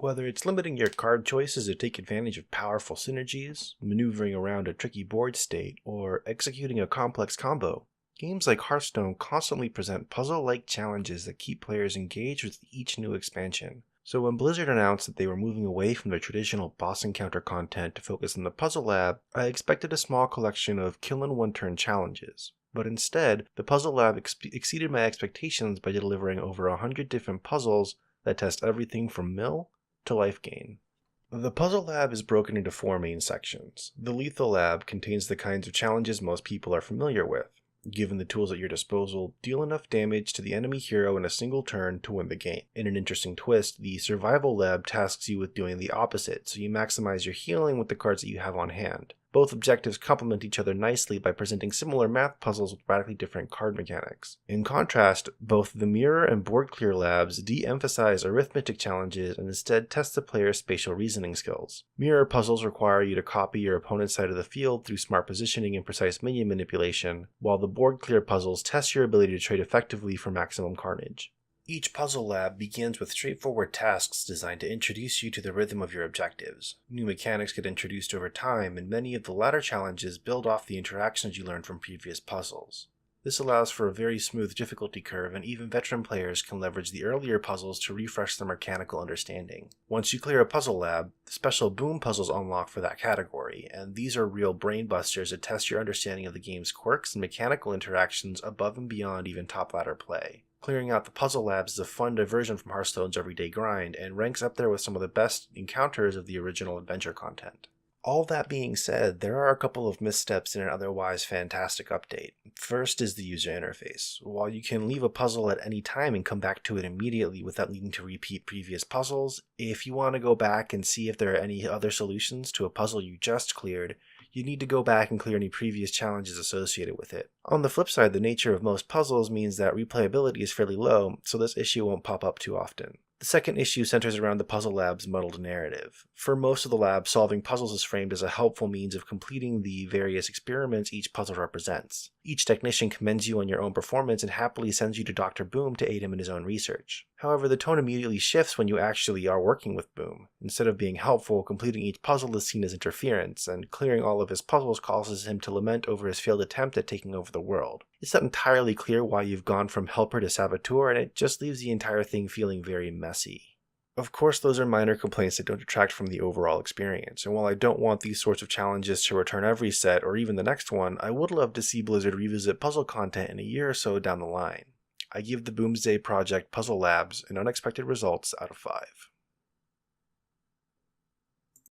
Whether it's limiting your card choices to take advantage of powerful synergies, maneuvering around a tricky board state, or executing a complex combo, games like Hearthstone constantly present puzzle-like challenges that keep players engaged with each new expansion. So when Blizzard announced that they were moving away from their traditional boss encounter content to focus on the Puzzle Lab, I expected a small collection of kill-in-one-turn challenges. But instead, the Puzzle Lab exceeded my expectations by delivering over 100 different puzzles that test everything from mill to life gain. The Puzzle Lab is broken into 4 main sections. The Lethal Lab contains the kinds of challenges most people are familiar with. Given the tools at your disposal, deal enough damage to the enemy hero in a single turn to win the game. In an interesting twist, the Survival Lab tasks you with doing the opposite, so you maximize your healing with the cards that you have on hand. Both objectives complement each other nicely by presenting similar math puzzles with radically different card mechanics. In contrast, both the Mirror and Board Clear Labs de-emphasize arithmetic challenges and instead test the player's spatial reasoning skills. Mirror puzzles require you to copy your opponent's side of the field through smart positioning and precise minion manipulation, while the Board Clear puzzles test your ability to trade effectively for maximum carnage. Each puzzle lab begins with straightforward tasks designed to introduce you to the rhythm of your objectives. New mechanics get introduced over time, and many of the latter challenges build off the interactions you learned from previous puzzles. This allows for a very smooth difficulty curve, and even veteran players can leverage the earlier puzzles to refresh their mechanical understanding. Once you clear a puzzle lab, special boom puzzles unlock for that category, and these are real brain busters that test your understanding of the game's quirks and mechanical interactions above and beyond even top ladder play. Clearing out the puzzle labs is a fun diversion from Hearthstone's everyday grind, and ranks up there with some of the best encounters of the original adventure content. All that being said, there are a couple of missteps in an otherwise fantastic update. First is the user interface. While you can leave a puzzle at any time and come back to it immediately without needing to repeat previous puzzles, if you want to go back and see if there are any other solutions to a puzzle you just cleared, you need to go back and clear any previous challenges associated with it. On the flip side, the nature of most puzzles means that replayability is fairly low, so this issue won't pop up too often. The second issue centers around the Puzzle Lab's muddled narrative. For most of the lab, solving puzzles is framed as a helpful means of completing the various experiments each puzzle represents. Each technician commends you on your own performance and happily sends you to Dr. Boom to aid him in his own research. However, the tone immediately shifts when you actually are working with Boom. Instead of being helpful, completing each puzzle is seen as interference, and clearing all of his puzzles causes him to lament over his failed attempt at taking over the world. It's not entirely clear why you've gone from helper to saboteur, and it just leaves the entire thing feeling very messy. Of course, those are minor complaints that don't detract from the overall experience, and while I don't want these sorts of challenges to return every set or even the next one, I would love to see Blizzard revisit puzzle content in a year or so down the line. I give the Boomsday Project Puzzle Labs an unexpected results out of 5.